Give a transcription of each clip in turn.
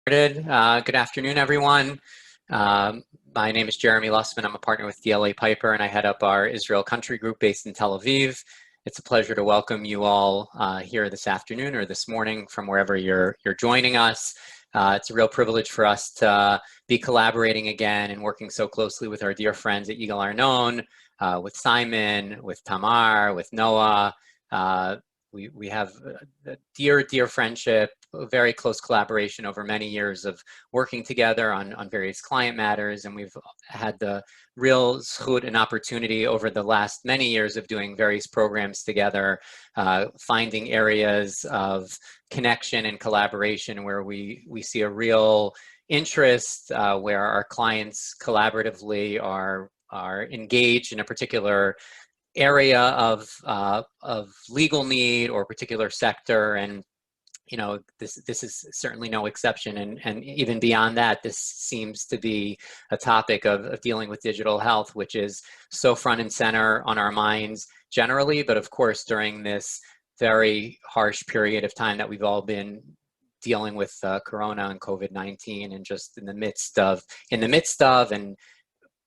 Good afternoon, everyone. My name is Jeremy Lussman. I'm a partner with DLA Piper, and I head up our Israel country group based in Tel Aviv. It's a pleasure to welcome you all here this afternoon or this morning from wherever you're joining us. It's a real privilege for us to be collaborating again and working so closely with our dear friends at Yigal Arnon, with Simon, with Tamar, with Noah. We have a dear friendship, a very close collaboration over many years of working together on various client matters, and we've had the real zchut and opportunity over the last many years of doing various programs together, finding areas of connection and collaboration where we see a real interest, where our clients collaboratively are engaged in a particular area of legal need or particular sector. And you know, this is certainly no exception, and even beyond that, this seems to be a topic of dealing with digital health, which is so front and center on our minds generally, but of course during this very harsh period of time that we've all been dealing with Corona and COVID-19, and just in the midst of and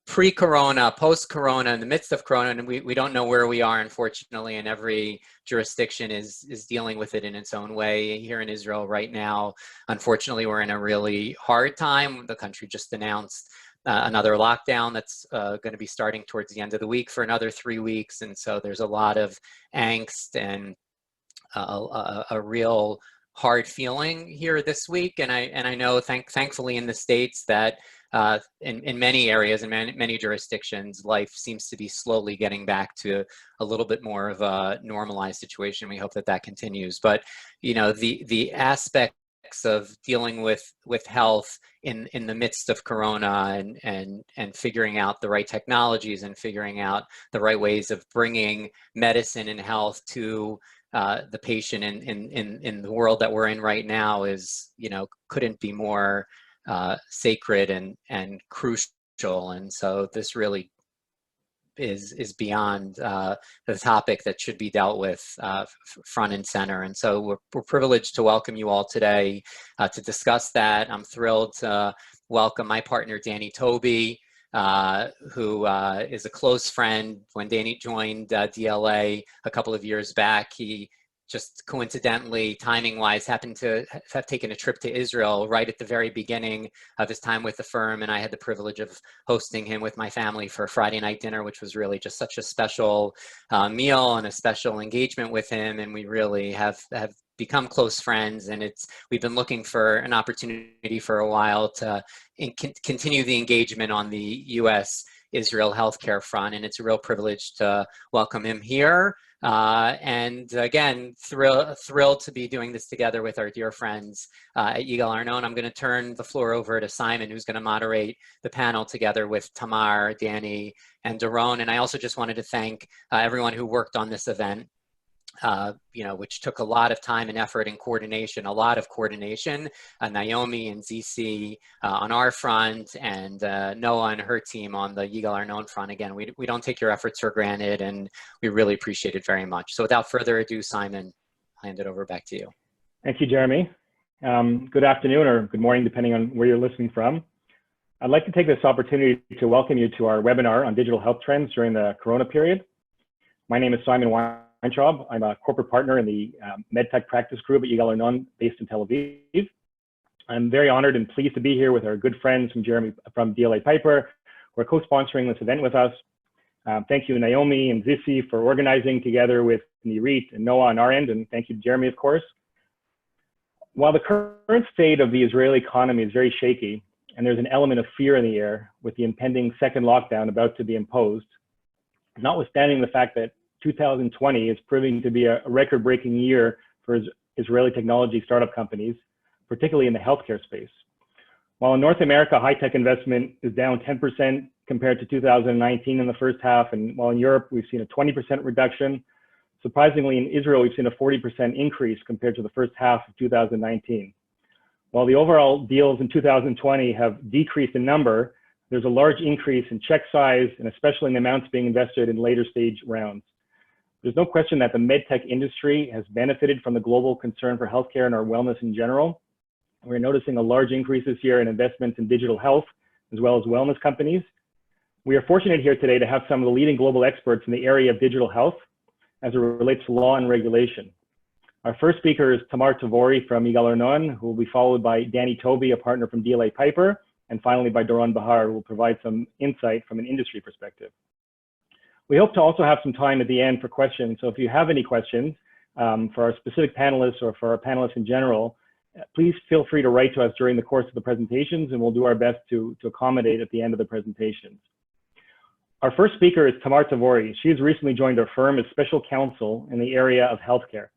pre-Corona, post-Corona, in the midst of Corona, and we don't know where we are, unfortunately, and every jurisdiction is dealing with it in its own way. Here in Israel right now, unfortunately, we're in a really hard time. The country just announced another lockdown that's going to be starting towards the end of the week for another 3 weeks, and so there's a lot of angst and a real hard feeling here this week. And I know, thankfully, in the States that in many areas and many jurisdictions, life seems to be slowly getting back to a little bit more of a normalized situation. We hope that that continues. But you know, the aspects of dealing with health in the midst of Corona and figuring out the right technologies and figuring out the right ways of bringing medicine and health to the patient in the world that we're in right now is, you know, couldn't be more sacred and crucial. And so this really is beyond the topic that should be dealt with front and center. And so we're privileged to welcome you all today to discuss that. I'm thrilled to welcome my partner, Danny Toby, who is a close friend. When Danny joined DLA a couple of years back, he just coincidentally, timing-wise, happened to have taken a trip to Israel right at the very beginning of his time with the firm, and I had the privilege of hosting him with my family for a Friday night dinner, which was really just such a special meal and a special engagement with him, and we really have become close friends. And we've been looking for an opportunity for a while to continue the engagement on the U.S.-Israel healthcare front, and it's a real privilege to welcome him here. And again, thrilled to be doing this together with our dear friends at Yigal Arnon. I'm going to turn the floor over to Simon, who's going to moderate the panel together with Tamar, Danny, and Doron. And I also just wanted to thank everyone who worked on this event, you know, which took a lot of time and effort and coordination, Naomi and ZC on our front, and Noah and her team on the Yigal Arnon front. Again, we don't take your efforts for granted, and we really appreciate it very much. So without further ado, Simon, I'll hand it over back to you. Thank you, Jeremy. Good afternoon or good morning, depending on where you're listening from. I'd like to take this opportunity to welcome you to our webinar on digital health trends during the Corona period. My name is Simon Weintraub. I'm a corporate partner in the MedTech practice group at Yigal Arnon based in Tel Aviv. I'm very honored and pleased to be here with our good friends from DLA Piper, who are co-sponsoring this event with us. Thank you, Naomi and Zissi, for organizing together with Nirit and Noah on our end, and thank you, Jeremy, of course. While the current state of the Israeli economy is very shaky, and there's an element of fear in the air with the impending second lockdown about to be imposed, notwithstanding the fact that 2020 is proving to be a record-breaking year for Israeli technology startup companies, particularly in the healthcare space. While in North America, high-tech investment is down 10% compared to 2019 in the first half, and while in Europe, we've seen a 20% reduction, surprisingly in Israel, we've seen a 40% increase compared to the first half of 2019. While the overall deals in 2020 have decreased in number, there's a large increase in check size, and especially in the amounts being invested in later stage rounds. There's no question that the medtech industry has benefited from the global concern for healthcare and our wellness in general. We're noticing a large increase this year in investments in digital health, as well as wellness companies. We are fortunate here today to have some of the leading global experts in the area of digital health as it relates to law and regulation. Our first speaker is Tadmor from Yigal Arnon, who will be followed by Danny Toby, a partner from DLA Piper, and finally by Doron Bahar, who will provide some insight from an industry perspective. We hope to also have some time at the end for questions. So if you have any questions for our specific panelists or for our panelists in general, please feel free to write to us during the course of the presentations, and we'll do our best to accommodate at the end of the presentations. Our first speaker is Tadmor. She has recently joined our firm as special counsel in the area of healthcare.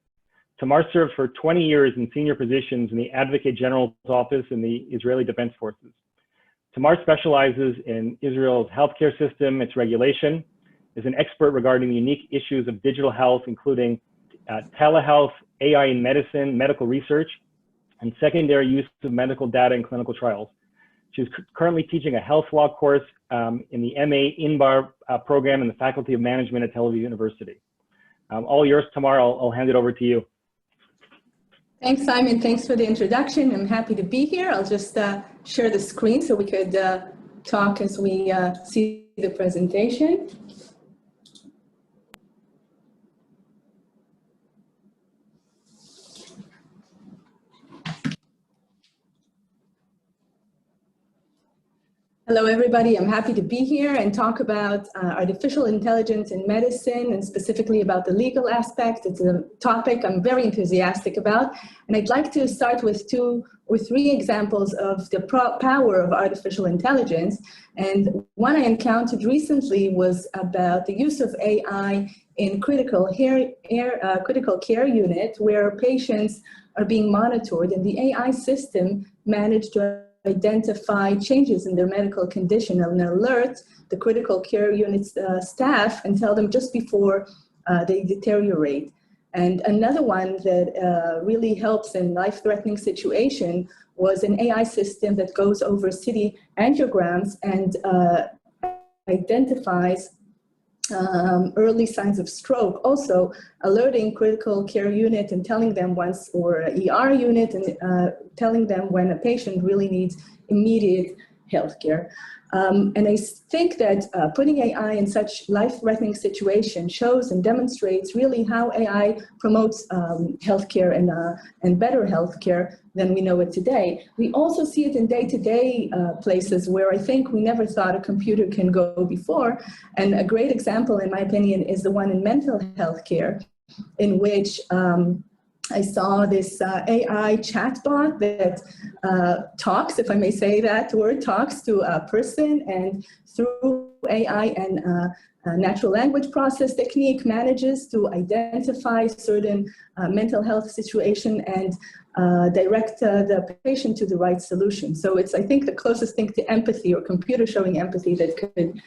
Tadmor served for 20 years in senior positions in the Advocate General's office in the Israeli Defense Forces. Tadmor specializes in Israel's healthcare system, its regulation, is an expert regarding the unique issues of digital health, including telehealth, AI in medicine, medical research, and secondary use of medical data in clinical trials. She's currently teaching a health law course in the MA INBAR program in the Faculty of Management at Tel Aviv University. All yours, Tadmor. I'll hand it over to you. Thanks, Simon. Thanks for the introduction. I'm happy to be here. I'll just share the screen so we could talk as we see the presentation. Hello, everybody. I'm happy to be here and talk about artificial intelligence in medicine, and specifically about the legal aspect. It's a topic I'm very enthusiastic about. And I'd like to start with 2 or 3 examples of the power of artificial intelligence. And one I encountered recently was about the use of AI in critical care unit, where patients are being monitored, and the AI system managed to identify changes in their medical condition and alert the critical care unit staff and tell them just before they deteriorate. And another one that really helps in life-threatening situation was an AI system that goes over CT angiograms and identifies early signs of stroke, also alerting critical care unit and telling them once, or ER unit, and telling them when a patient really needs immediate health care. And I think that putting AI in such life-threatening situation shows and demonstrates really how AI promotes healthcare and better healthcare than we know it today. We also see it in day-to-day places where I think we never thought a computer can go before. And a great example, in my opinion, is the one in mental health care, in which I saw this AI chatbot that talks, if I may say that word, talks to a person, and through AI and natural language process technique manages to identify certain mental health situation and direct the patient to the right solution. So it's, I think, the closest thing to empathy, or computer showing empathy, that could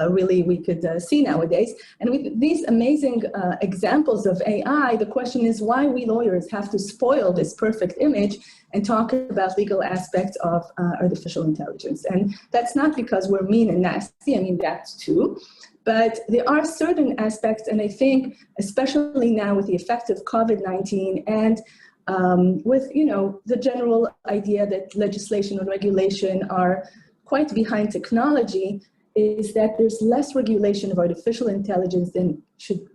really we could see nowadays. And with these amazing examples of AI, the question is why we lawyers have to spoil this perfect image and talk about legal aspects of artificial intelligence. And that's not because we're mean and nasty, I mean that too, but there are certain aspects, and I think especially now with the effect of COVID-19 and with, you know, the general idea that legislation and regulation are quite behind technology, is that there's less regulation of artificial intelligence than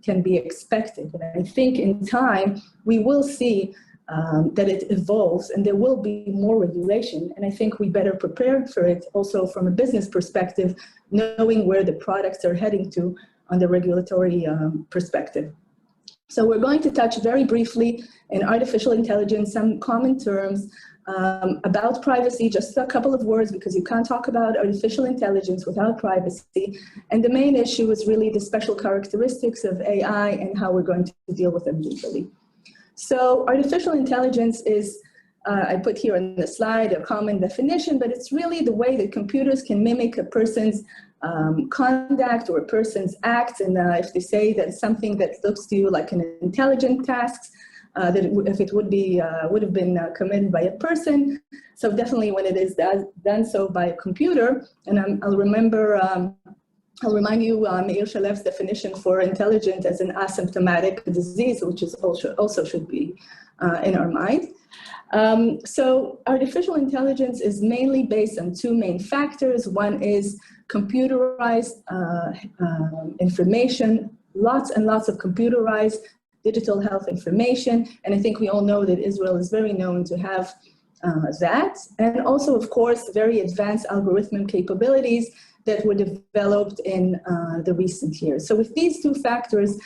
can be expected. And I think in time, we will see that it evolves and there will be more regulation. And I think we better prepare for it also from a business perspective, knowing where the products are heading to on the regulatory perspective. So we're going to touch very briefly in artificial intelligence, some common terms, about privacy, just a couple of words, because you can't talk about artificial intelligence without privacy. And the main issue is really the special characteristics of AI and how we're going to deal with them legally. So artificial intelligence is, I put here on the slide, a common definition, but it's really the way that computers can mimic a person's conduct or a person's acts. And if they say that something that looks to you like an intelligent task, that if it would have been committed by a person. So definitely when it is done so by a computer, and I'll remember I'll remind you Meir Shalev's definition for intelligent as an asymptomatic disease, which is also should be in our mind. So artificial intelligence is mainly based on two main factors. One is computerized information, lots and lots of computerized digital health information. And I think we all know that Israel is very known to have that. And also, of course, very advanced algorithmic capabilities that were developed in the recent years. So with these two factors,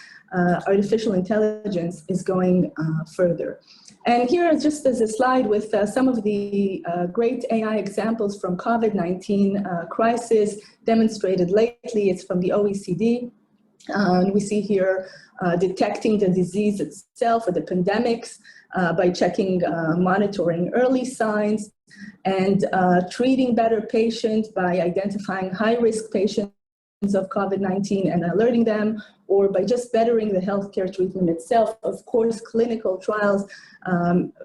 artificial intelligence is going further. And here, just as a slide with some of the great AI examples from COVID-19 crisis demonstrated lately. It's from the OECD. We see here detecting the disease itself or the pandemics by checking, monitoring early signs, and treating better patients by identifying high-risk patients of COVID-19 and alerting them, or by just bettering the healthcare treatment itself. Of course, clinical trials,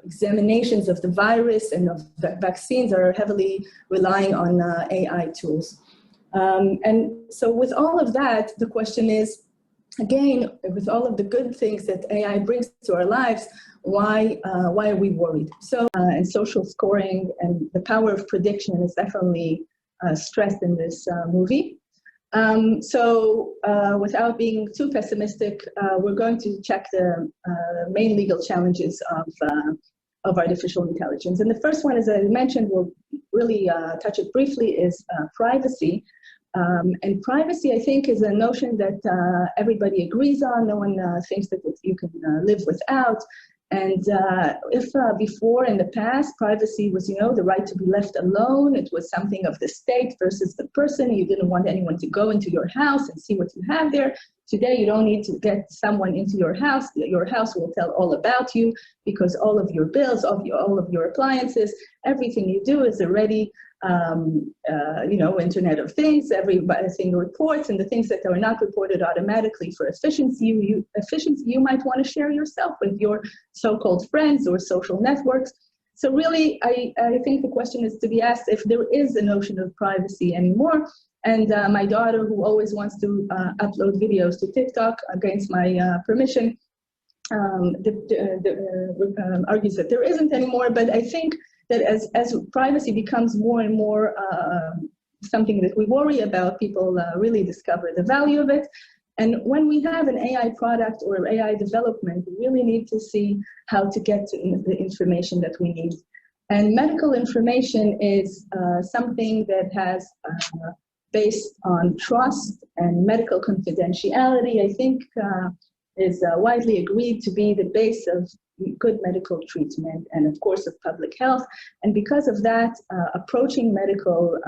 examinations of the virus and of the vaccines are heavily relying on AI tools. And so with all of that, the question is, again, with all of the good things that AI brings to our lives, why are we worried? So, and social scoring and the power of prediction is definitely stressed in this movie. So without being too pessimistic, we're going to check the main legal challenges of artificial intelligence. And the first one, as I mentioned, we'll really touch it briefly, is privacy. And privacy, I think, is a notion that everybody agrees on. No one thinks that you can live without. And if before in the past, privacy was, the right to be left alone. It was something of the state versus the person. You didn't want anyone to go into your house and see what you have there. Today, you don't need to get someone into your house. Your house will tell all about you because all of your bills, all of your appliances, everything you do is already Internet of Things, everything reports, and the things that are not reported automatically for efficiency, you might want to share yourself with your so-called friends or social networks. So really, I think the question is to be asked if there is a notion of privacy anymore. And my daughter, who always wants to upload videos to TikTok against my permission, argues that there isn't anymore. But I think that as privacy becomes more and more something that we worry about, people really discover the value of it. And when we have an AI product or AI development, we really need to see how to get to the information that we need. And medical information is something that has based on trust and medical confidentiality, I think is widely agreed to be the base of good medical treatment and, of course, of public health. And because of that, approaching medical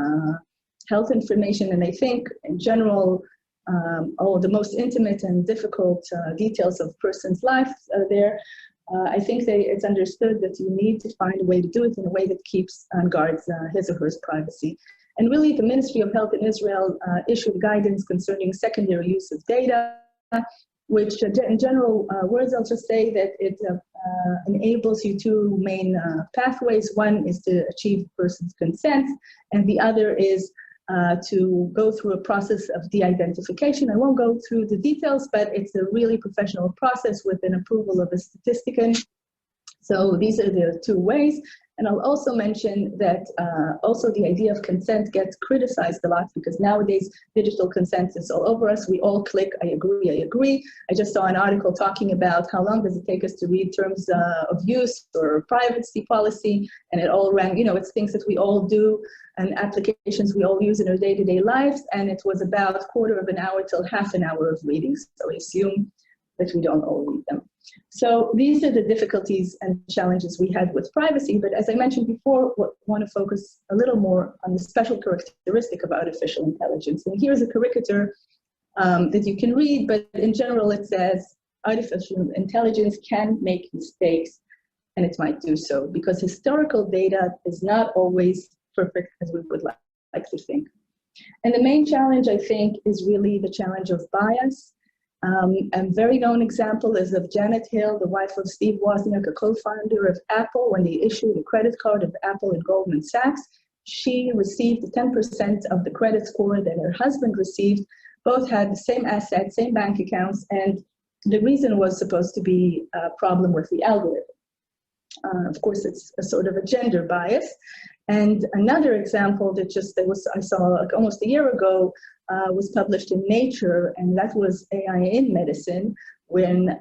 health information, and I think in general, all the most intimate and difficult details of a person's life are there, I think it's understood that you need to find a way to do it in a way that keeps and guards his or her privacy. And really, the Ministry of Health in Israel issued guidance concerning secondary use of data, which in general words, I'll just say that it enables you two main pathways. One is to achieve person's consent, and the other is to go through a process of de-identification. I won't go through the details, but it's a really professional process with an approval of a statistician. So these are the two ways. And I'll also mention that also the idea of consent gets criticized a lot because nowadays digital consent is all over us. We all click, I agree, I agree. I just saw an article talking about how long does it take us to read terms of use or privacy policy, and it all ran, it's things that we all do and applications we all use in our day-to-day lives, and it was about a quarter of an hour till half an hour of readings. So I assume that we don't all read them. So these are the difficulties and challenges we had with privacy. But as I mentioned before, we want to focus a little more on the special characteristic of artificial intelligence. And here's a caricature that you can read, but in general it says artificial intelligence can make mistakes, and it might do so because historical data is not always perfect as we would like to think. And the main challenge, I think, is really the challenge of bias. A very known example is of Janet Hill, the wife of Steve Wozniak, a co-founder of Apple. When they issued a credit card of Apple and Goldman Sachs, she received 10% of the credit score that her husband received both had the same assets, same bank accounts, and the reason was supposed to be a problem with the algorithm. Of course, it's a sort of a gender bias. And another example that I saw like almost a year ago was published in Nature, and that was AI in medicine, when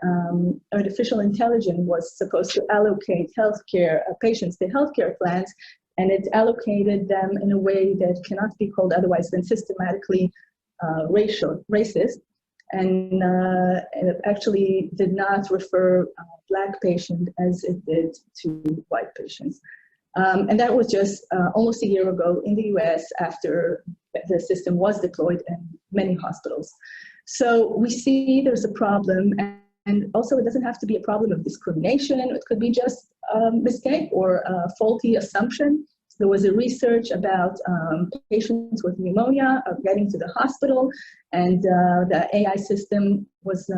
artificial intelligence was supposed to allocate healthcare patients to healthcare plans, and it allocated them in a way that cannot be called otherwise than systematically racist, and it actually did not refer Black patients as it did to white patients. And that was just almost a year ago in the US after the system was deployed in many hospitals. So we see there's a problem, and also it doesn't have to be a problem of discrimination. It could be just a mistake or a faulty assumption. There was a research about patients with pneumonia getting to the hospital, and the AI system was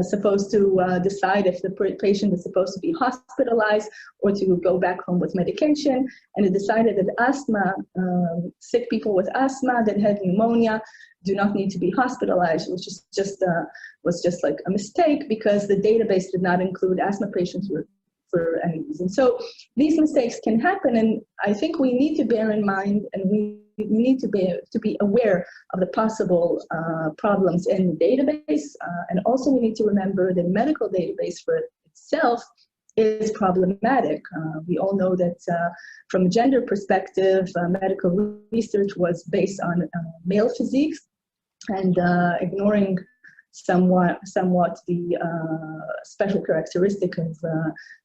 supposed to decide if the patient is supposed to be hospitalized or to go back home with medication. And it decided that asthma, sick people with asthma that had pneumonia do not need to be hospitalized, which is was just like a mistake because the database did not include asthma patients for any reason. So these mistakes can happen, and I think we need to bear in mind, and we need to be aware of the possible problems in the database, and also we need to remember the medical database for itself is problematic. We all know that from a gender perspective, medical research was based on male physiques and ignoring somewhat the special characteristic of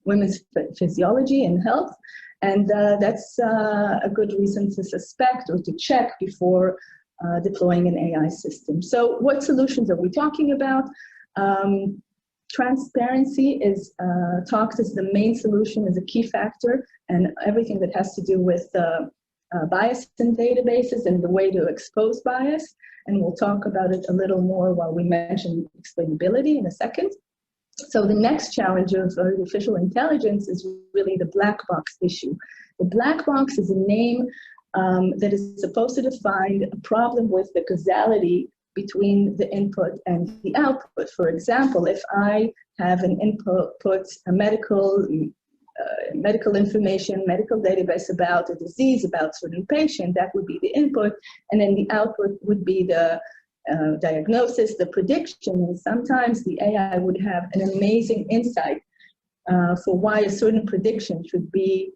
women's physiology and health. And that's a good reason to suspect or to check before deploying an AI system. So what solutions are we talking about? Transparency is talked as the main solution, as a key factor, and everything that has to do with bias in databases and the way to expose bias. And we'll talk about it a little more while we mention explainability in a second. So the next challenge of artificial intelligence is really the black box issue. The black box is a name that is supposed to define a problem with the causality between the input and the output. For example, if I have an input, a medical information, medical database about a disease, about a certain patient, that would be the input, and then the output would be the diagnosis, the prediction, and sometimes the AI would have an amazing insight for why a certain prediction should be,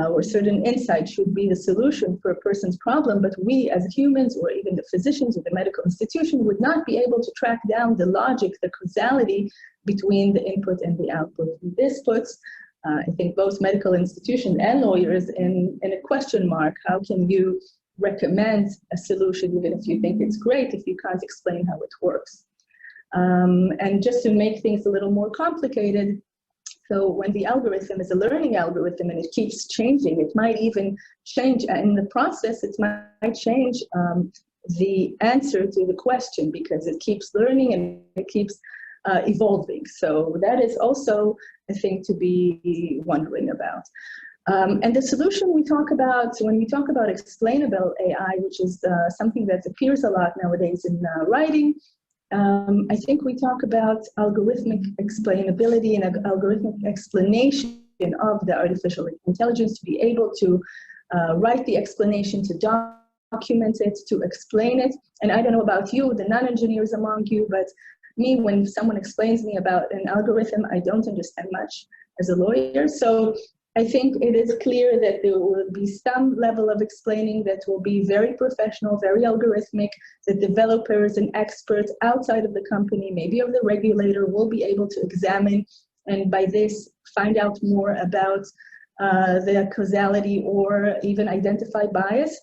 or certain insight should be the solution for a person's problem, but we as humans, or even the physicians or the medical institution, would not be able to track down the logic, the causality between the input and the output. And this puts I think both medical institutions and lawyers in a question mark. How can you recommend a solution even if you think it's great if you can't explain how it works? And just to make things a little more complicated, so when the algorithm is a learning algorithm and it keeps changing, it might even change in the process, it might change the answer to the question because it keeps learning and it keeps evolving. So that is also a thing to be wondering about. And the solution we talk about, when we talk about explainable AI, which is something that appears a lot nowadays in writing, I think we talk about algorithmic explainability and algorithmic explanation of the artificial intelligence to be able to write the explanation, to document it, to explain it. And I don't know about you, the non-engineers among you, but me, when someone explains me about an algorithm, I don't understand much as a lawyer. So I think it is clear that there will be some level of explaining that will be very professional, very algorithmic, that developers and experts outside of the company, maybe of the regulator, will be able to examine, and by this find out more about the causality or even identify bias.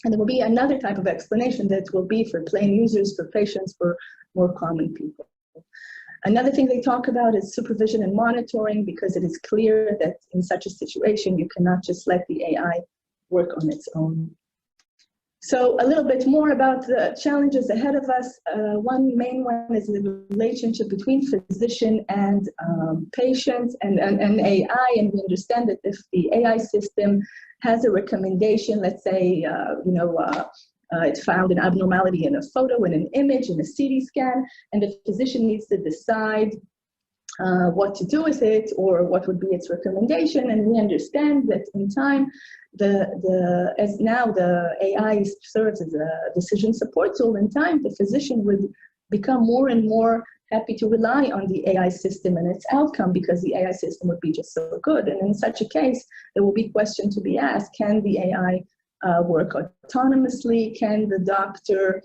And there will be another type of explanation that will be for plain users, for patients, for more common people. Another thing they talk about is supervision and monitoring, because it is clear that in such a situation, you cannot just let the AI work on its own. So a little bit more about the challenges ahead of us. One main one is the relationship between physician and patient and AI. And we understand that if the AI system has a recommendation, let's say, it found an abnormality in a photo, in an image, in a CT scan, and the physician needs to decide what to do with it or what would be its recommendation. And we understand that in time, as now the AI serves as a decision support tool, in time the physician would become more and more happy to rely on the AI system and its outcome, because the AI system would be just so good. And in such a case, there will be questions to be asked: can the AI work autonomously? Can the doctor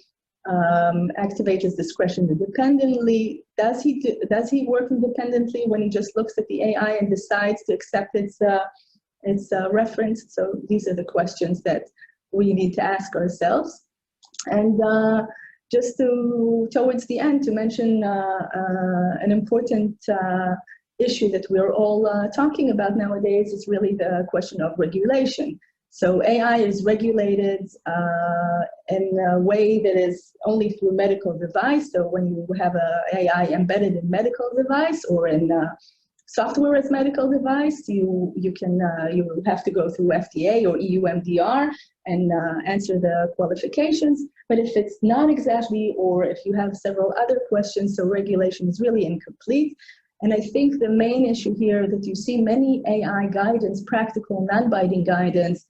activate his discretion independently? Does he work independently when he just looks at the AI and decides to accept its reference? So these are the questions that we need to ask ourselves. And just towards the end, to mention an important issue that we're all talking about nowadays is really the question of regulation. So AI is regulated in a way that is only through medical device. So when you have an AI embedded in medical device or in software as medical device, you have to go through FDA or EU MDR and answer the qualifications. But if it's not exactly, or if you have several other questions, so regulation is really incomplete. And I think the main issue here that you see many AI guidance, practical non-binding guidance,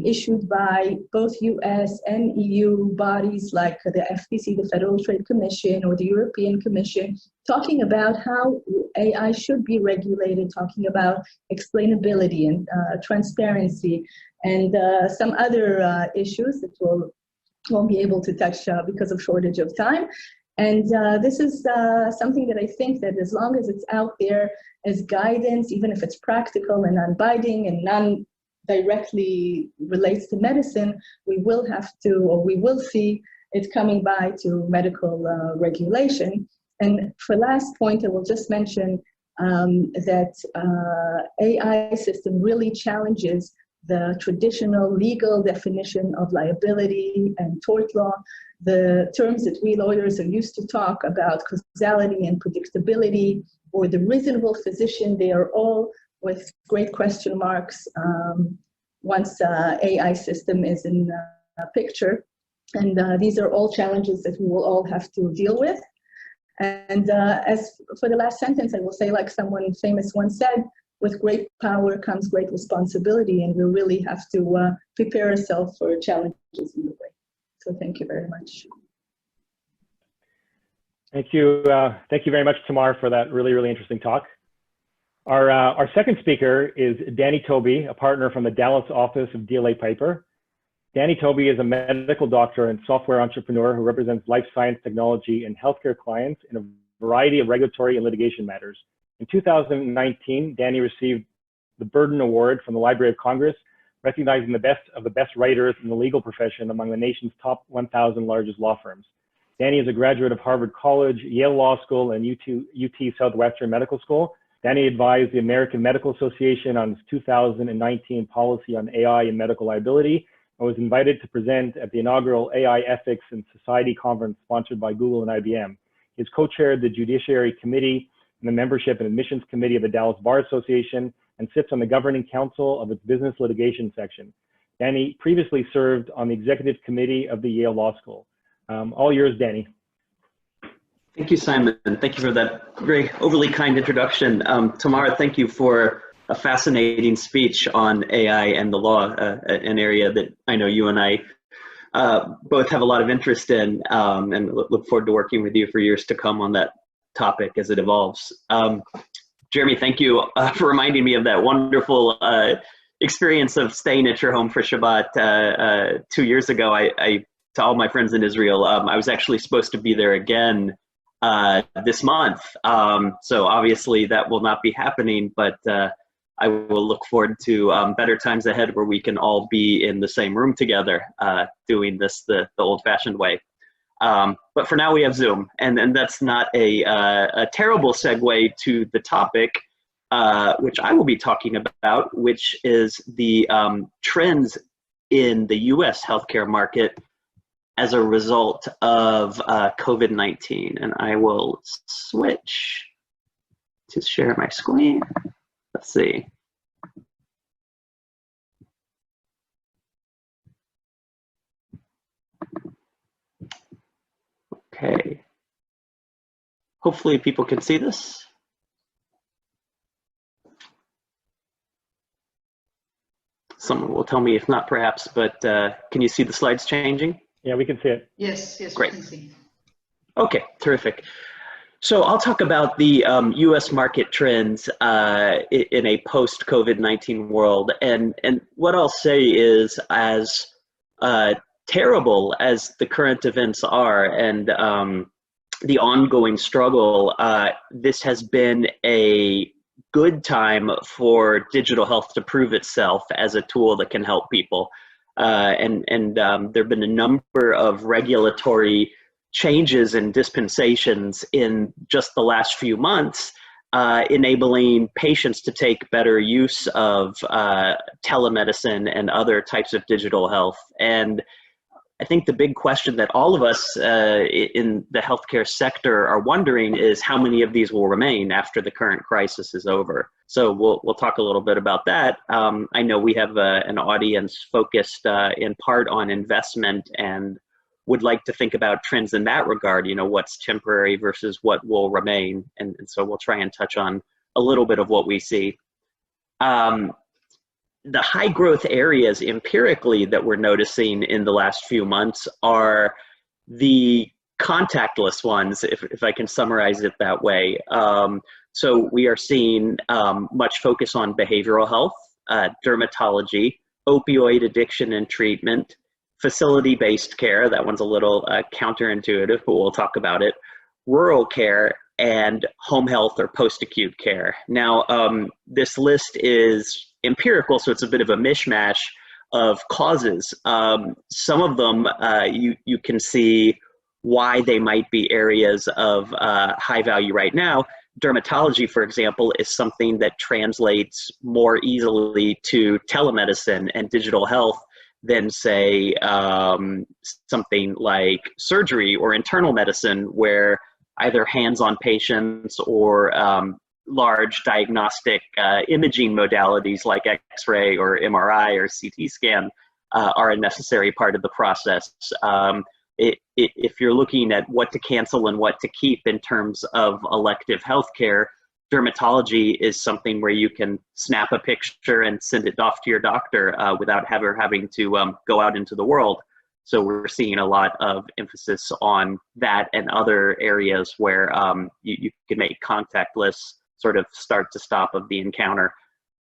issued by both US and EU bodies like the FTC, the Federal Trade Commission, or the European Commission, talking about how AI should be regulated, talking about explainability and transparency, and some other issues that we'll won't be able to touch because of shortage of time. And this is something that I think that as long as it's out there as guidance, even if it's practical and non-binding and non-directly relates to medicine, we will have to, or we will see it coming by to medical regulation. And for last point, I will just mention that AI system really challenges the traditional legal definition of liability and tort law, the terms that we lawyers are used to talk about, causality and predictability, or the reasonable physician. They are all with great question marks once AI system is in the picture. And these are all challenges that we will all have to deal with. And as for the last sentence, I will say, like someone famous once said, with great power comes great responsibility, and we really have to prepare ourselves for challenges in the way. So thank you very much. Thank you very much, Tamar, for that really, really interesting talk. Our second speaker is Danny Toby, a partner from the Dallas office of DLA Piper. Danny Toby is a medical doctor and software entrepreneur who represents life science technology and healthcare clients in a variety of regulatory and litigation matters. In 2019, Danny received the Burden Award from the Library of Congress, recognizing the best of the best writers in the legal profession among the nation's top 1,000 largest law firms. Danny is a graduate of Harvard College, Yale Law School, and UT Southwestern Medical School. Danny advised the American Medical Association on its 2019 policy on AI and medical liability, and was invited to present at the inaugural AI Ethics and Society Conference sponsored by Google and IBM. He has co-chaired the Judiciary Committee and the Membership and Admissions Committee of the Dallas Bar Association, and sits on the governing council of its business litigation section. Danny previously served on the executive committee of the Yale Law School. All yours, Danny. Thank you, Simon. Thank you for that very overly kind introduction. Tamara, thank you for a fascinating speech on AI and the law, an area that I know you and I both have a lot of interest in, and look forward to working with you for years to come on that topic as it evolves. Jeremy, thank you for reminding me of that wonderful experience of staying at your home for Shabbat 2 years ago. To all my friends in Israel, I was actually supposed to be there again this month. So obviously that will not be happening, but I will look forward to better times ahead where we can all be in the same room together doing this the old-fashioned way. But for now we have Zoom, and that's not a terrible segue to the topic, which I will be talking about, which is the trends in the US healthcare market as a result of COVID-19. And I will switch to share my screen. Let's see. Okay. Hopefully people can see this. Someone will tell me if not, perhaps, but can you see the slides changing? Yeah, we can see it. Yes, yes, Great. we can see. Okay, terrific. So I'll talk about the U.S. market trends in a post-COVID-19 world. And what I'll say is, as terrible as the current events are and the ongoing struggle, this has been a good time for digital health to prove itself as a tool that can help people. And there have been a number of regulatory changes and dispensations in just the last few months, enabling patients to take better use of telemedicine and other types of digital health. And I think the big question that all of us in the healthcare sector are wondering is how many of these will remain after the current crisis is over. So we'll talk a little bit about that. I know we have an audience focused in part on investment and would like to think about trends in that regard, you know, what's temporary versus what will remain. And so we'll try and touch on a little bit of what we see. The high growth areas empirically that we're noticing in the last few months are the contactless ones, if I can summarize it that way. So we are seeing much focus on behavioral health, dermatology, opioid addiction and treatment, facility-based care, that one's a little counterintuitive, but we'll talk about it, rural care, and home health or post-acute care. Now, this list is empirical, so it's a bit of a mishmash of causes. Some of them, you can see why they might be areas of high value right now. Dermatology, for example, is something that translates more easily to telemedicine and digital health than, say, something like surgery or internal medicine, where either hands-on patients or large diagnostic imaging modalities like X-ray or MRI or CT scan are a necessary part of the process. If you're looking at what to cancel and what to keep in terms of elective healthcare, dermatology is something where you can snap a picture and send it off to your doctor without ever having to go out into the world. So we're seeing a lot of emphasis on that and other areas where you can make contactless sort of start to stop of the encounter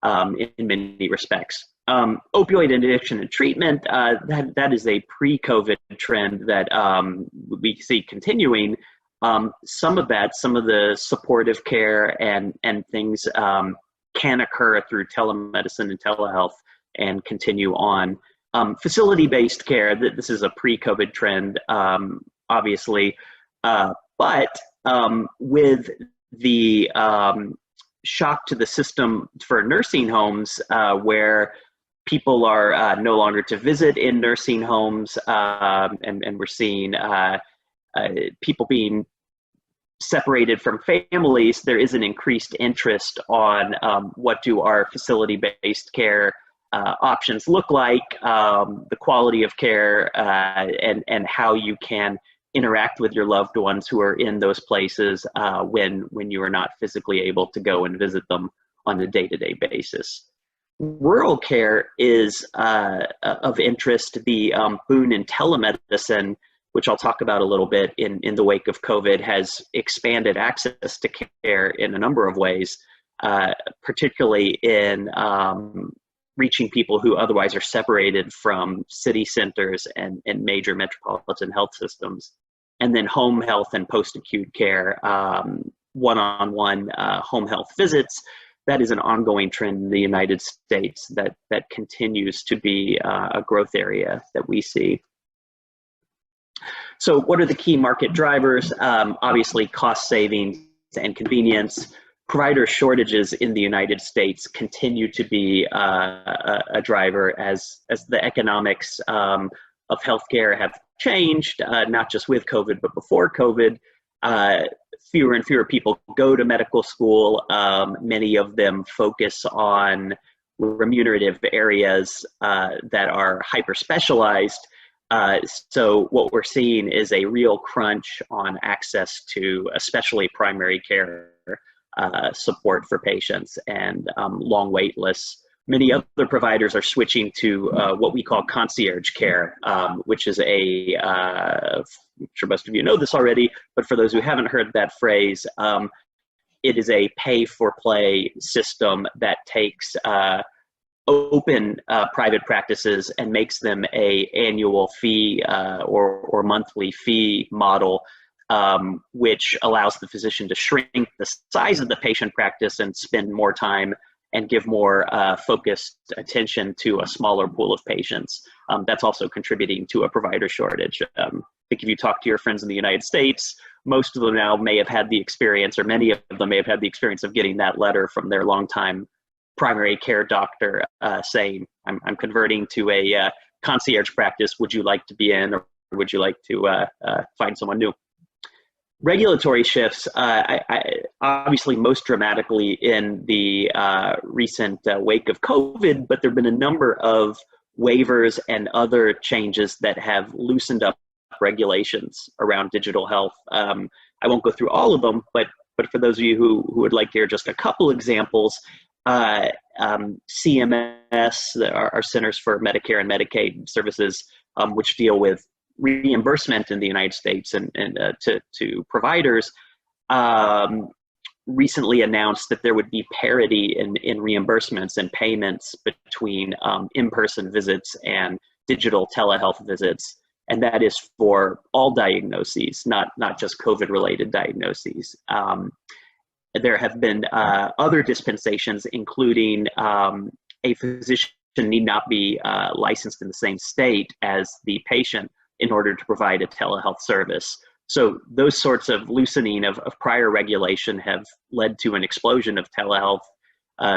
in many respects. Opioid addiction and treatment, that is a pre-COVID trend that we see continuing. Some of the supportive care and things can occur through telemedicine and telehealth and continue on. Facility-based care, this is a pre-COVID trend, obviously, but with the shock to the system for nursing homes, where people are no longer to visit in nursing homes, and we're seeing people being separated from families, there is an increased interest on what do our facility-based care options look like, the quality of care, and how you can interact with your loved ones who are in those places when you are not physically able to go and visit them on a day-to-day basis. Rural care is of interest. The boon in telemedicine, which I'll talk about a little bit in the wake of COVID, has expanded access to care in a number of ways, particularly in reaching people who otherwise are separated from city centers and major metropolitan health systems. And then home health and post-acute care, one-on-one home health visits. That is an ongoing trend in the United States that continues to be a growth area that we see. So what are the key market drivers? Obviously, cost savings and convenience. Provider shortages in the United States continue to be a driver as the economics of healthcare have changed, not just with COVID, but before COVID. Fewer and fewer people go to medical school. Many of them focus on remunerative areas that are hyper-specialized. So what we're seeing is a real crunch on access to especially primary care support for patients, and long wait lists. Many other providers are switching to what we call concierge care, which is I'm sure most of you know this already, but for those who haven't heard that phrase, it is a pay-for-play system that takes open private practices and makes them a annual fee or monthly fee model, which allows the physician to shrink the size of the patient practice and spend more time and give more focused attention to a smaller pool of patients. That's also contributing to a provider shortage. I think if you talk to your friends in the United States, most of them now may have had the experience, or many of them may have had the experience of getting that letter from their longtime primary care doctor saying, I'm converting to a concierge practice. Would you like to be in, or would you like to find someone new? Regulatory shifts, obviously most dramatically in the recent wake of COVID, but there have been a number of waivers and other changes that have loosened up regulations around digital health. I won't go through all of them, but for those of you who would like to hear just a couple examples, CMS, our Centers for Medicare and Medicaid Services, which deal with reimbursement in the United States and to providers, recently announced that there would be parity in reimbursements and payments between in-person visits and digital telehealth visits. And that is for all diagnoses, not just COVID-related diagnoses. There have been other dispensations, including a physician need not be licensed in the same state as the patient in order to provide a telehealth service. So those sorts of loosening of prior regulation have led to an explosion of telehealth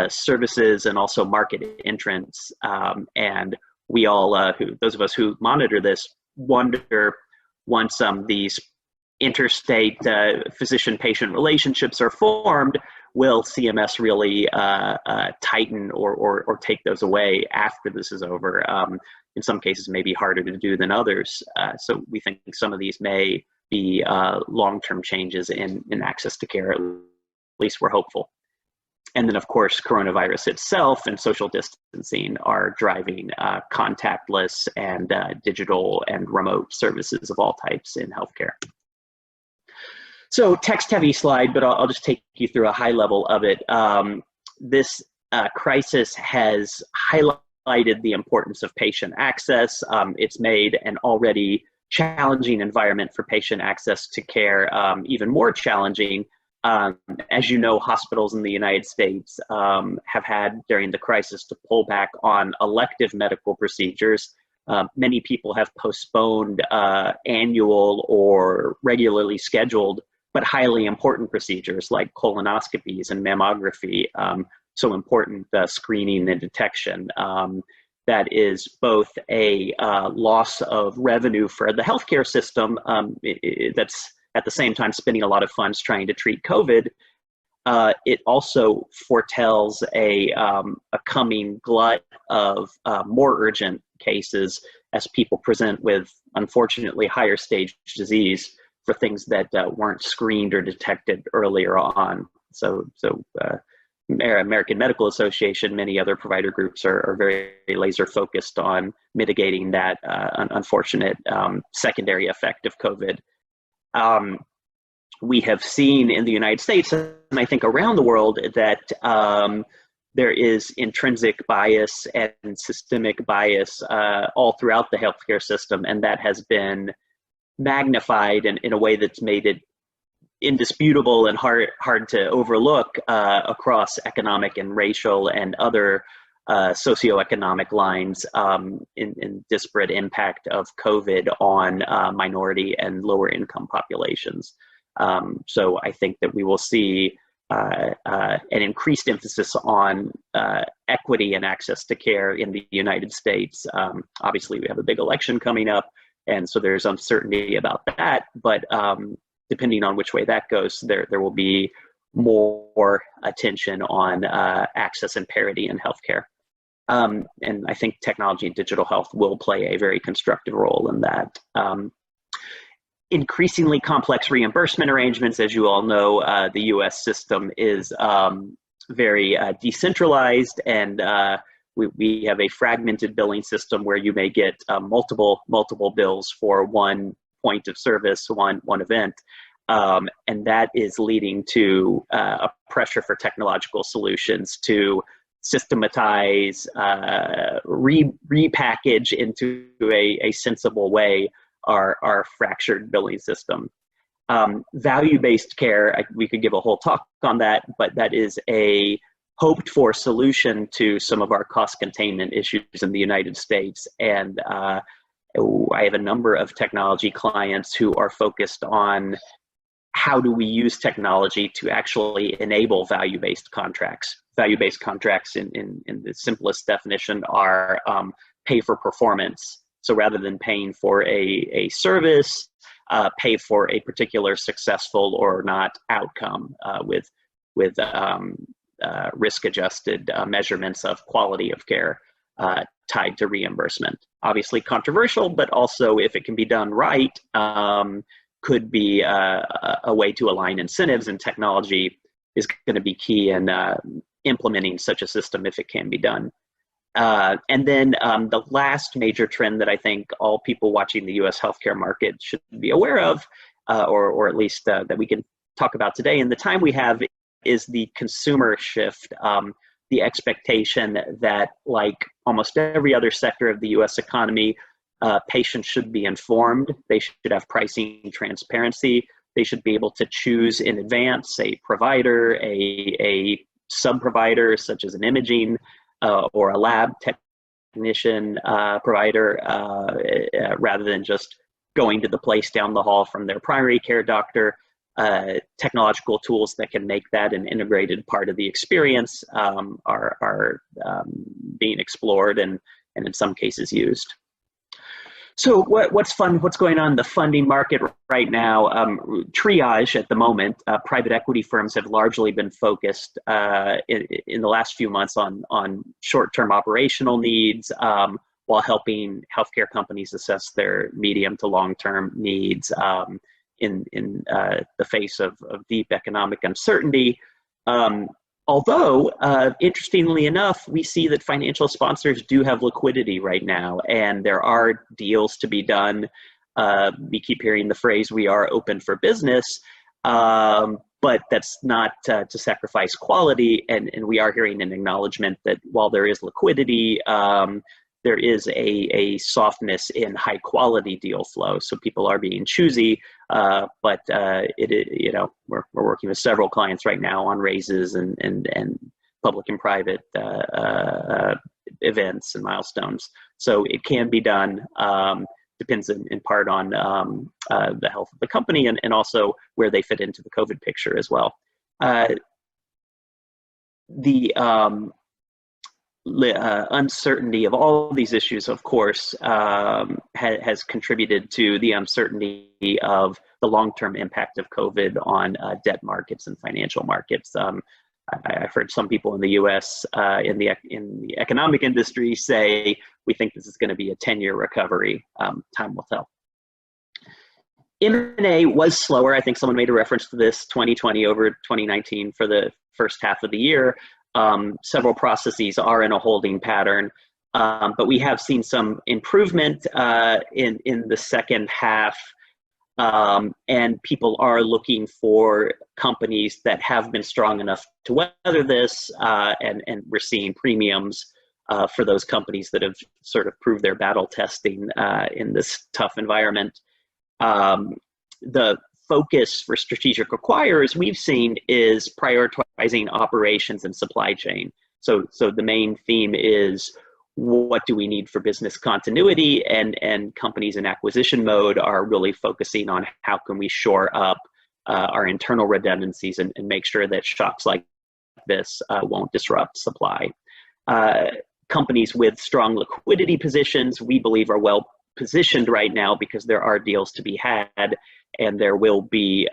services and also market entrants. And we all, those of us who monitor this, wonder, once these interstate physician-patient relationships are formed, will CMS really tighten or take those away after this is over? In some cases, may be harder to do than others. So we think some of these may be long-term changes in access to care. At least we're hopeful. And then, of course, coronavirus itself and social distancing are driving contactless and digital and remote services of all types in healthcare. So text-heavy slide, but I'll just take you through a high level of it. This crisis has highlighted the importance of patient access. It's made an already challenging environment for patient access to care even more challenging. As you know, hospitals in the United States have had during the crisis to pull back on elective medical procedures. Many people have postponed annual or regularly scheduled but highly important procedures like colonoscopies and mammography, so important screening and detection. That is both a loss of revenue for the healthcare system that's at the same time spending a lot of funds trying to treat COVID. It also foretells a coming glut of more urgent cases as people present with, unfortunately, higher stage disease for things that weren't screened or detected earlier on. So American Medical Association, many other provider groups are very laser focused on mitigating that unfortunate secondary effect of COVID. We have seen in the United States, and I think around the world, that there is intrinsic bias and systemic bias all throughout the healthcare system, and that has been magnified in a way that's made it indisputable and hard to overlook across economic and racial and other socioeconomic lines in disparate impact of COVID on minority and lower income populations. So I think that we will see an increased emphasis on equity and access to care in the United States. Obviously, we have a big election coming up, and so there's uncertainty about that, but depending on which way that goes, there will be more attention on access and parity in healthcare. And I think technology and digital health will play a very constructive role in that. Increasingly complex reimbursement arrangements, as you all know, the US system is very decentralized, and we have a fragmented billing system where you may get multiple bills for one point of service, one event. And that is leading to a pressure for technological solutions to systematize, repackage into a sensible way our fractured billing system. Value-based care, we could give a whole talk on that, but that is a hoped for solution to some of our cost containment issues in the United States. And I have a number of technology clients who are focused on how do we use technology to actually enable value-based contracts. Value-based contracts in the simplest definition are pay for performance. So rather than paying for a service, pay for a particular successful or not outcome with risk-adjusted measurements of quality of care tied to reimbursement. Obviously controversial, but also if it can be done right, could be a way to align incentives, and technology is going to be key in implementing such a system if it can be done. And then the last major trend that I think all people watching the US healthcare market should be aware of, or at least that we can talk about today in the time we have, is the consumer shift. The expectation that, like almost every other sector of the US economy, patients should be informed. They should have pricing transparency. They should be able to choose in advance a provider, a sub-provider such as an imaging or a lab technician provider, rather than just going to the place down the hall from their primary care doctor. Technological tools that can make that an integrated part of the experience are being explored and in some cases used. So what's going on in the funding market right now? Triage at the moment. Private equity firms have largely been focused in the last few months on short-term operational needs, while helping healthcare companies assess their medium to long-term needs in the face of deep economic uncertainty. Although, interestingly enough, we see that financial sponsors do have liquidity right now, and there are deals to be done. We keep hearing the phrase, "we are open for business," but that's not to sacrifice quality, and we are hearing an acknowledgement that while there is liquidity, there is a softness in high quality deal flow. So people are being choosy, but we're working with several clients right now on raises and public and private events and milestones. So it can be done. Depends in part on the health of the company and also where they fit into the COVID picture as well. Uncertainty of all of these issues, of course, has contributed to the uncertainty of the long-term impact of COVID on debt markets and financial markets. I've heard some people in the U.S. in the economic industry say we think this is going to be a 10-year recovery. Time will tell. M&A was slower. I think someone made a reference to this, 2020 over 2019 for the first half of the year. Several processes are in a holding pattern, but we have seen some improvement in the second half, and people are looking for companies that have been strong enough to weather this, and we're seeing premiums for those companies that have sort of proved their battle testing in this tough environment. The focus for strategic acquirers we've seen is prioritizing operations and supply chain. So the main theme is, what do we need for business continuity? And companies in acquisition mode are really focusing on how can we shore up our internal redundancies and make sure that shocks like this won't disrupt supply. Companies with strong liquidity positions, we believe, are well positioned right now because there are deals to be had, and there will be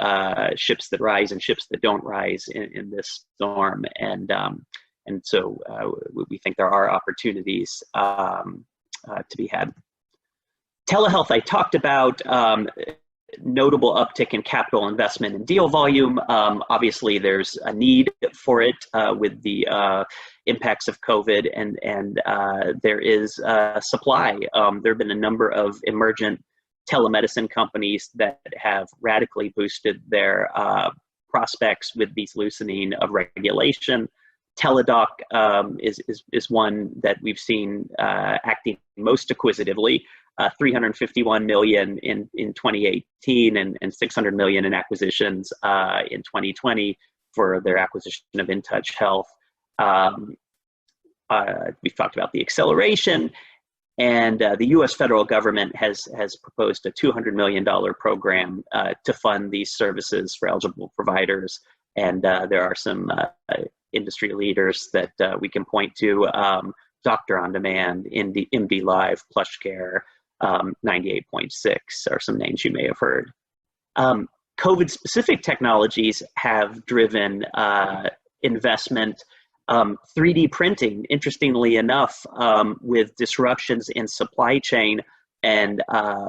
ships that rise and ships that don't rise in this storm. And and so we think there are opportunities to be had. Telehealth, I talked about. Notable uptick in capital investment and deal volume. Obviously, there's a need for it with the impacts of COVID, and there is supply. There have been a number of emergent telemedicine companies that have radically boosted their prospects with these loosening of regulation. Teladoc is one that we've seen acting most acquisitively. 351 million in 2018 and 600 million in acquisitions in 2020 for their acquisition of InTouch Health. We've talked about the acceleration, and the U.S. federal government has proposed a $200 million program to fund these services for eligible providers, and there are some industry leaders that we can point to: Doctor on Demand, MD Live, PlushCare. 98.6 are some names you may have heard. COVID-specific technologies have driven investment. 3D printing, interestingly enough, with disruptions in supply chain and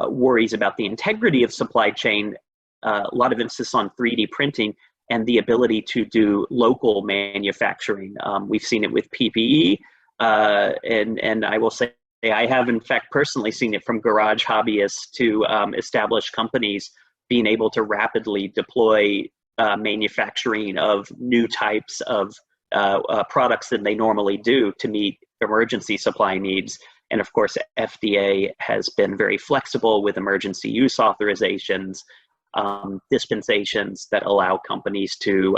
worries about the integrity of supply chain, a lot of emphasis on 3D printing and the ability to do local manufacturing. We've seen it with PPE, and I will say, I have, in fact, personally seen it from garage hobbyists to established companies being able to rapidly deploy manufacturing of new types of products than they normally do to meet emergency supply needs. And of course, FDA has been very flexible with emergency use authorizations, dispensations that allow companies to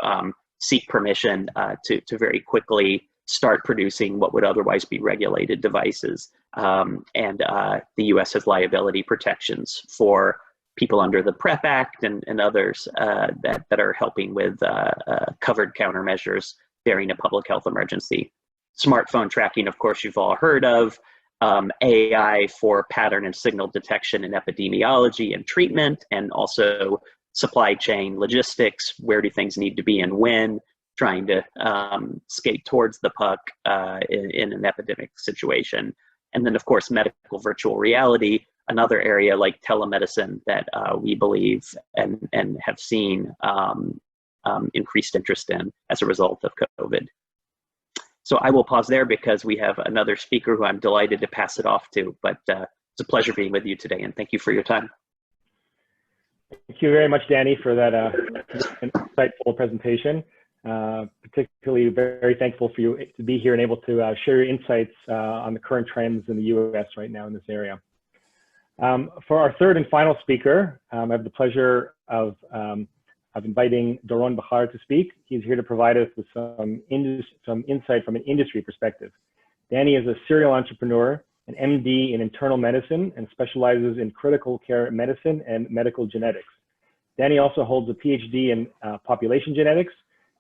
seek permission to very quickly start producing what would otherwise be regulated devices. And the U.S. has liability protections for people under the PrEP Act and others that are helping with covered countermeasures during a public health emergency. Smartphone tracking, of course, you've all heard of. AI for pattern and signal detection in epidemiology and treatment, and also supply chain logistics. Where do things need to be and when? Trying to skate towards the puck in an epidemic situation. And then, of course, medical virtual reality, another area like telemedicine that we believe and have seen increased interest in as a result of COVID. So I will pause there because we have another speaker who I'm delighted to pass it off to, but it's a pleasure being with you today, and thank you for your time. Thank you very much, Danny, for that insightful presentation. Particularly very thankful for you to be here and able to share your insights on the current trends in the U.S. right now in this area. For our third and final speaker, I have the pleasure of inviting Doron Bahar to speak. He's here to provide us with some insight from an industry perspective. Danny is a serial entrepreneur, an MD in internal medicine, and specializes in critical care medicine and medical genetics. Danny also holds a PhD in population genetics.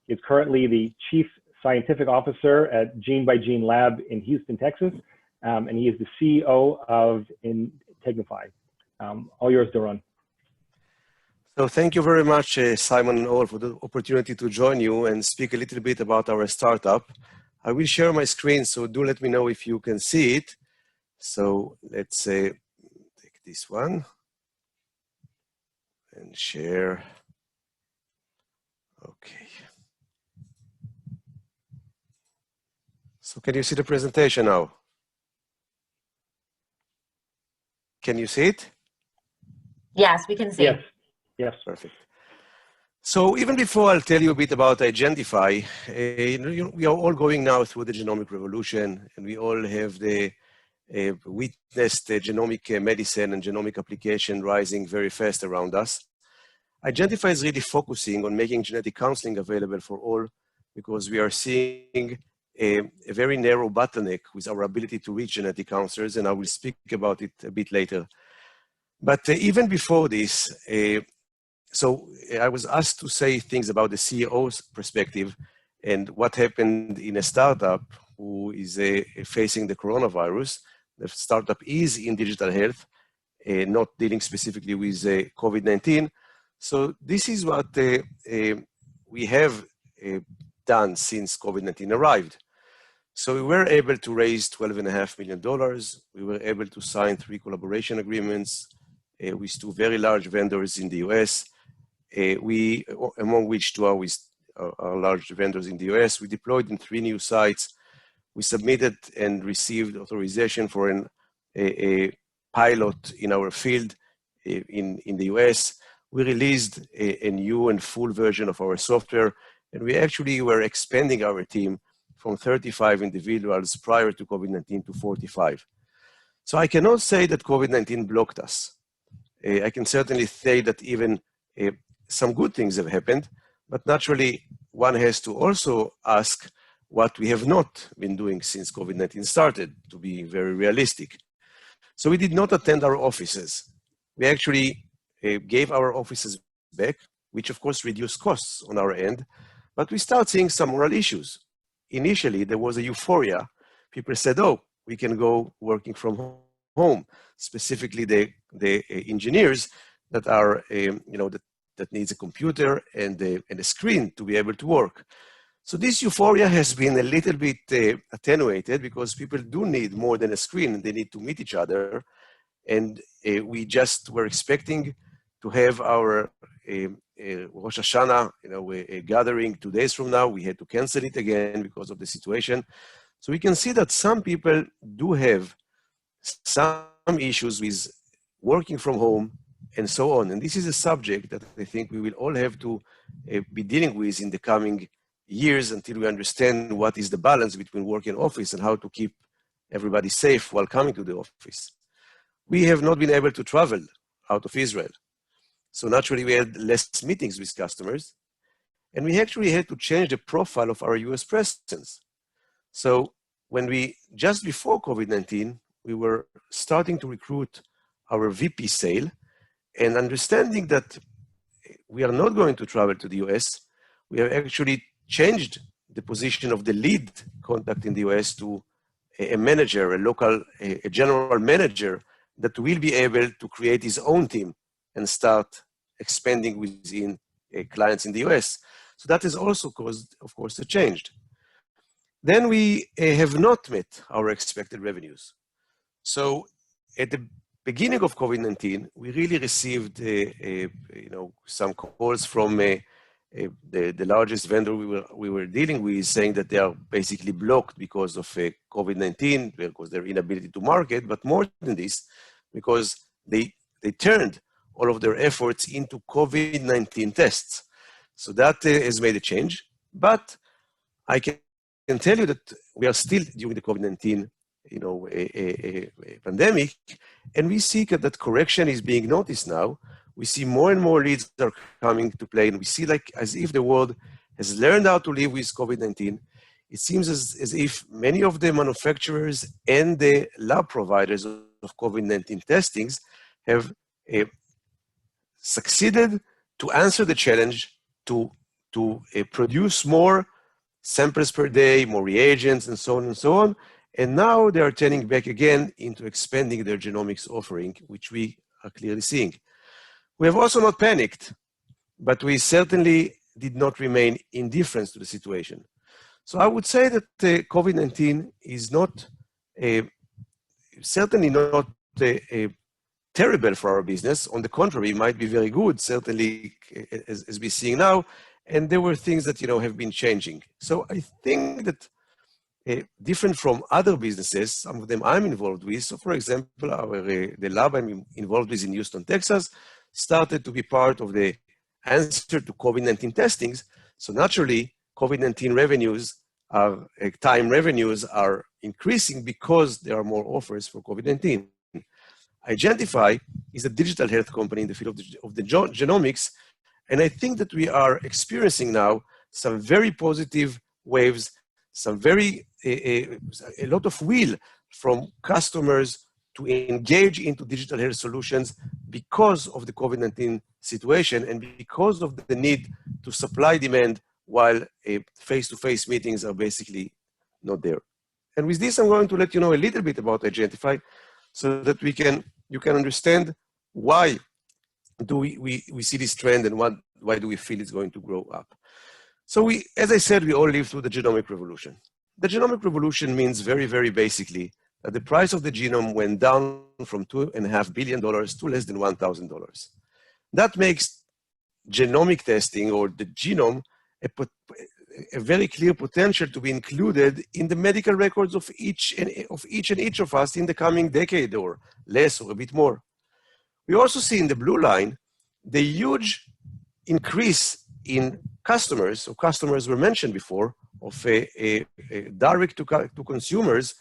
He is currently the Chief Scientific Officer at Gene by Gene Lab in Houston, Texas, and he is the CEO of Integnify. All yours, Doron. So thank you very much, Simon and all, for the opportunity to join you and speak a little bit about our startup. I will share my screen, so do let me know if you can see it. So let's take this one and share. Okay. So can you see the presentation now? Can you see it? Yes, we can see. Yes. Yes. Perfect. So even before I'll tell you a bit about Identify, we are all going now through the genomic revolution, and we all have witnessed the genomic medicine and genomic application rising very fast around us. Identify is really focusing on making genetic counseling available for all, because we are seeing a very narrow bottleneck with our ability to reach genetic counselors, and I will speak about it a bit later. But even before this, so I was asked to say things about the CEO's perspective and what happened in a startup who is facing the coronavirus. The startup is in digital health, not dealing specifically with COVID-19. So this is what we have done since COVID-19 arrived. So we were able to raise $12.5 million. We were able to sign 3 collaboration agreements with 2 very large vendors in the US. Among which 2 are large vendors in the US. We deployed in 3 new sites. We submitted and received authorization for a pilot in our field in the US. We released a new and full version of our software, and we actually were expanding our team from 35 individuals prior to COVID-19 to 45. So I cannot say that COVID-19 blocked us. I can certainly say that even some good things have happened, but naturally one has to also ask what we have not been doing since COVID-19 started, to be very realistic. So we did not attend our offices. We actually gave our offices back, which of course reduced costs on our end, but we start seeing some moral issues. Initially, there was a euphoria. People said, oh, we can go working from home, specifically the engineers that are, that needs a computer and a screen to be able to work. So this euphoria has been a little bit attenuated because people do need more than a screen. They need to meet each other. And we just were expecting to have our Rosh Hashanah, a gathering 2 days from now. We had to cancel it again because of the situation. So we can see that some people do have some issues with working from home and so on. And this is a subject that I think we will all have to be dealing with in the coming years until we understand what is the balance between work and office and how to keep everybody safe while coming to the office. We have not been able to travel out of Israel. So naturally we had less meetings with customers, and we actually had to change the profile of our US presence. So when just before COVID-19, we were starting to recruit our VP sale, and understanding that we are not going to travel to the US, we have actually changed the position of the lead contact in the US to a manager, a general manager that will be able to create his own team and start expanding within clients in the US. So that has also caused, of course, a change. Then we have not met our expected revenues. So at the beginning of COVID-19, we really received some calls from the largest vendor we were dealing with, saying that they are basically blocked because of COVID-19, because their inability to market, but more than this, because they turned all of their efforts into COVID-19 tests. So that has made a change, but I can tell you that we are still during the COVID-19 a pandemic, and we see that correction is being noticed now. We see more and more leads that are coming to play, and we see like as if the world has learned how to live with COVID-19. It seems as if many of the manufacturers and the lab providers of COVID-19 testings have succeeded to answer the challenge to produce more samples per day, more reagents, and so on and so on. And now they are turning back again into expanding their genomics offering, which we are clearly seeing. We have also not panicked, but we certainly did not remain indifferent to the situation. So I would say that COVID-19 is not certainly not terrible for our business. On the contrary, it might be very good, certainly as we're seeing now. And there were things that have been changing. So I think that different from other businesses, some of them I'm involved with. So for example, the lab I'm involved with in Houston, Texas, started to be part of the answer to COVID-19 testings. So naturally, COVID-19 revenues time revenues are increasing because there are more offers for COVID-19. Identify is a digital health company in the field of the genomics. And I think that we are experiencing now some very positive waves, some a lot of will from customers to engage into digital health solutions because of the COVID-19 situation and because of the need to supply demand while face-to-face meetings are basically not there. And with this, I'm going to let you know a little bit about Identify so that you can understand why do we see this trend and why do we feel it's going to grow up. So as I said, we all lived through the genomic revolution. The genomic revolution means very, very basically that the price of the genome went down from $2.5 billion to less than $1,000. That makes genomic testing or the genome a very clear potential to be included in the medical records of each and each of us in the coming decade or less or a bit more. We also see in the blue line the huge increase in customers, so customers were mentioned before, of a direct to consumers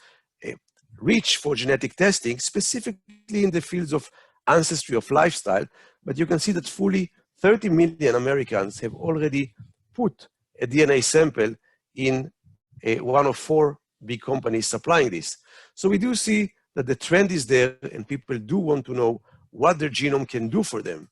reach for genetic testing, specifically in the fields of ancestry of lifestyle. But you can see that fully 30 million Americans have already put a DNA sample in one of 4 big companies supplying this. So we do see that the trend is there and people do want to know what their genome can do for them.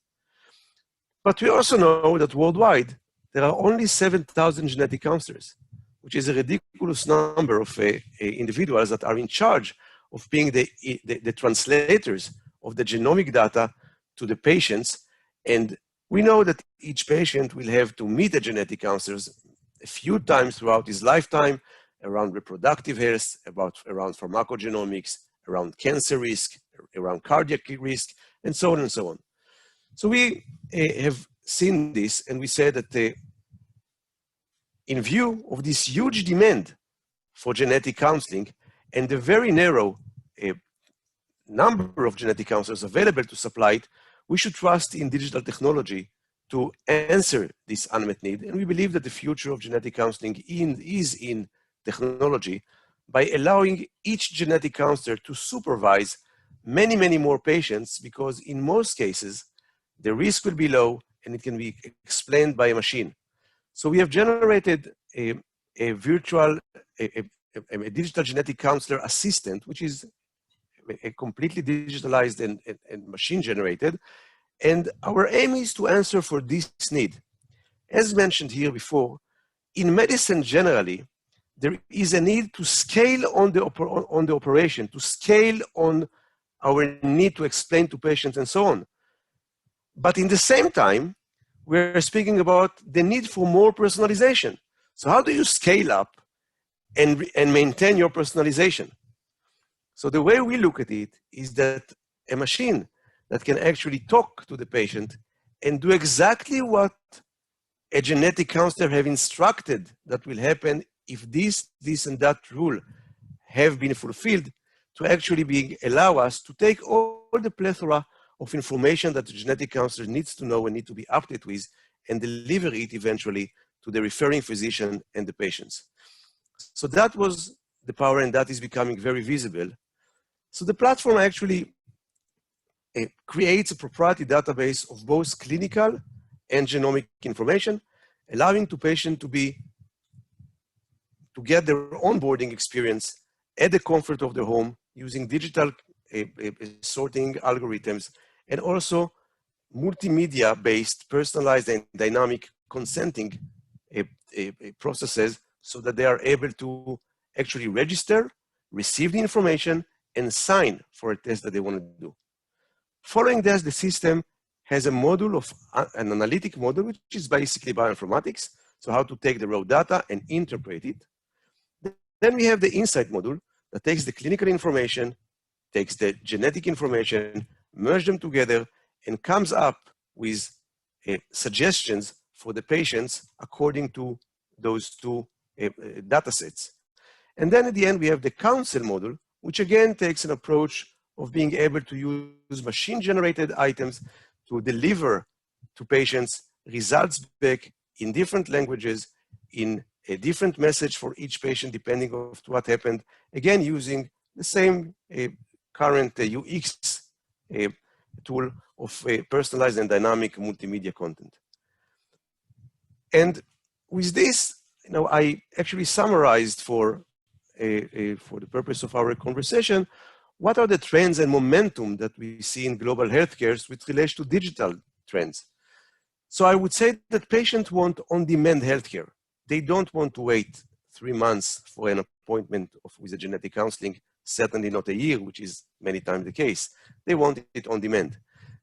But we also know that worldwide, there are only 7,000 genetic counselors, which is a ridiculous number of individuals that are in charge of being the translators of the genomic data to the patients. And we know that each patient will have to meet the genetic counselors a few times throughout his lifetime around reproductive health, around pharmacogenomics, around cancer risk, around cardiac risk, and so on and so on. So we have seen this, and we said that in view of this huge demand for genetic counseling and the very narrow number of genetic counselors available to supply it, we should trust in digital technology to answer this unmet need. And we believe that the future of genetic counseling is in technology by allowing each genetic counselor to supervise many, many more patients, because in most cases, the risk will be low and it can be explained by a machine. So we have generated a digital genetic counselor assistant, which is a completely digitalized and machine generated. And our aim is to answer for this need. As mentioned here before, in medicine generally, there is a need to scale on the operation, to scale on our need to explain to patients and so on. But in the same time, we're speaking about the need for more personalization. So how do you scale up and maintain your personalization? So the way we look at it is that a machine that can actually talk to the patient and do exactly what a genetic counselor have instructed that will happen if this and that rule have been fulfilled, to actually allow us to take all the plethora of information that the genetic counselor needs to know and need to be updated with and deliver it eventually to the referring physician and the patients. So that was the power, and that is becoming very visible. So the platform actually creates a proprietary database of both clinical and genomic information, allowing the patient to get their onboarding experience at the comfort of their home using digital sorting algorithms, and also multimedia-based, personalized and dynamic consenting processes, so that they are able to actually register, receive the information, and sign for a test that they want to do. Following this, the system has a module of an analytic model, which is basically bioinformatics, so how to take the raw data and interpret it. Then we have the insight module that takes the clinical information, takes the genetic information, merge them together, and comes up with suggestions for the patients according to those 2 data sets. And then at the end, we have the counsel module, which again takes an approach of being able to use machine-generated items to deliver to patients results back in different languages, in a different message for each patient, depending on what happened, again, using the same current UX tool of personalized and dynamic multimedia content. And with this, I actually summarized for the purpose of our conversation, what are the trends and momentum that we see in global healthcare with relation to digital trends? So I would say that patients want on-demand healthcare. They don't want to wait 3 months for an appointment with a genetic counseling, certainly not a year, which is many times the case. They want it on demand.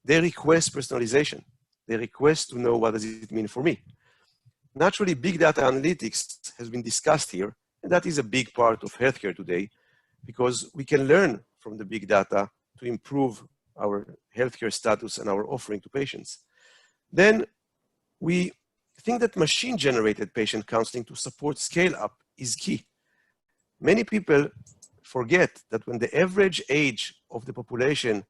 They request personalization. They request to know what does it mean for me. Naturally, big data analytics has been discussed here, And that is a big part of healthcare today, because we can learn from the big data to improve our healthcare status and our offering to patients. Then we think that machine-generated patient counseling to support scale-up is key. Many people forget that when the average age of the population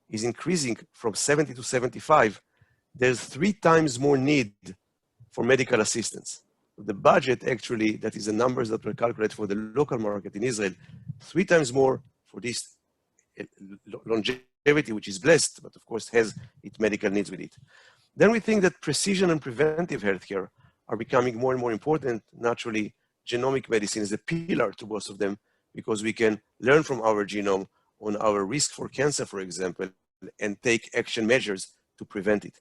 is increasing from 70 to 75, there's 3 times more need for medical assistance. The budget actually, that is the numbers that were calculated for the local market in Israel, 3 times more for this longevity, which is blessed, but of course has its medical needs with it. Then we think that precision and preventive healthcare are becoming more and more important. Naturally, genomic medicine is a pillar to both of them, because we can learn from our genome on our risk for cancer, for example, and take action measures to prevent it.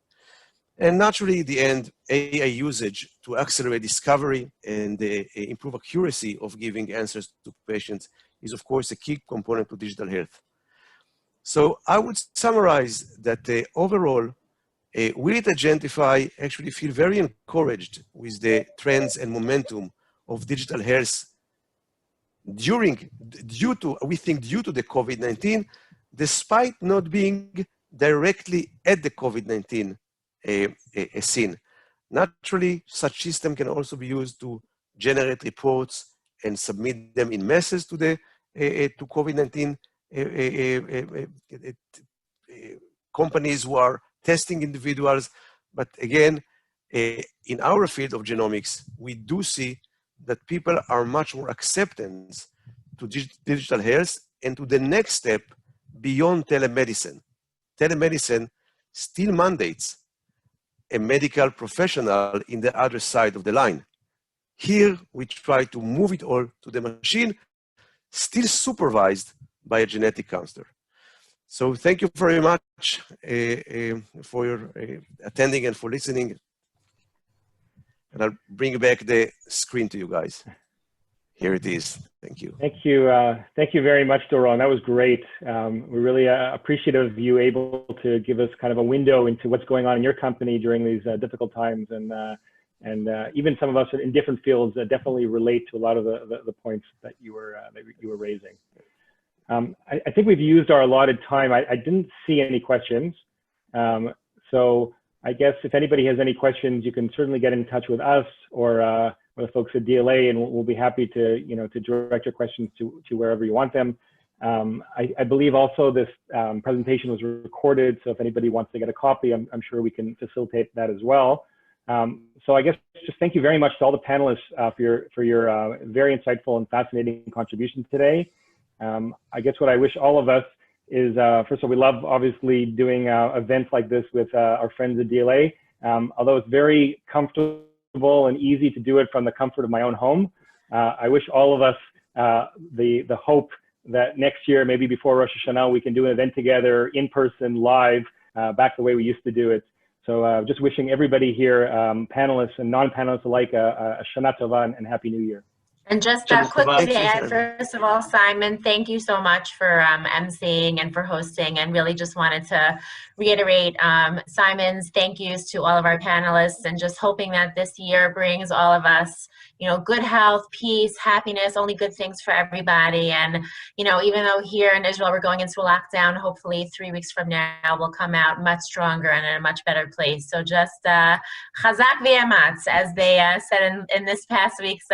And naturally, in the end, AI usage to accelerate discovery and improve accuracy of giving answers to patients is, of course, a key component to digital health. So I would summarize that overall, we at Agentify actually feel very encouraged with the trends and momentum of digital health due to the COVID-19, despite not being directly at the COVID-19 scene. Naturally, such system can also be used to generate reports and submit them in message to the to COVID-19 companies who are testing individuals. But again, in our field of genomics, we do see that people are much more acceptance to digital health and to the next step beyond telemedicine. Telemedicine still mandates a medical professional in the other side of the line. Here, we try to move it all to the machine, still supervised by a genetic counselor. So thank you very much for your attending and for listening. And I'll bring back the screen to you guys. Here it is. Thank you. Thank you. Thank you very much, Doron. That was great. We're really appreciative of you able to give us kind of a window into what's going on in your company during these difficult times. And even some of us in different fields definitely relate to a lot of the points that you were raising. I think we've used our allotted time. I didn't see any questions. So I guess if anybody has any questions, you can certainly get in touch with us or the folks at DLA, and we'll be happy to, to direct your questions to wherever you want them. I believe also this presentation was recorded, so if anybody wants to get a copy, I'm sure we can facilitate that as well. So I guess just thank you very much to all the panelists for your very insightful and fascinating contributions today. I guess what I wish all of us is, first of all, we love obviously doing events like this with our friends at DLA, although it's very comfortable and easy to do it from the comfort of my own home. I wish all of us the hope that next year, maybe before Rosh Hashanah, we can do an event together in person, live, back the way we used to do it. So just wishing everybody here, panelists and non-panelists alike, a Shana Tova and Happy New Year. And just quickly to add, first of all, Simon, thank you so much for emceeing and for hosting, and really just wanted to reiterate Simon's thank yous to all of our panelists, and just hoping that this year brings all of us, good health, peace, happiness, only good things for everybody. And, even though here in Israel we're going into a lockdown, hopefully 3 weeks from now we'll come out much stronger and in a much better place. So just chazak v'ematz, as they said in this past week's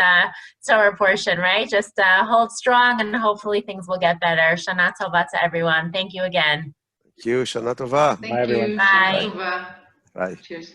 Torah portion, right? Just hold strong, and hopefully things will get better. Shana Tova to everyone. Thank you again. Thank you. Shana Tova. Thank Bye, everyone. you. Bye. Shana Tova. Bye. Cheers.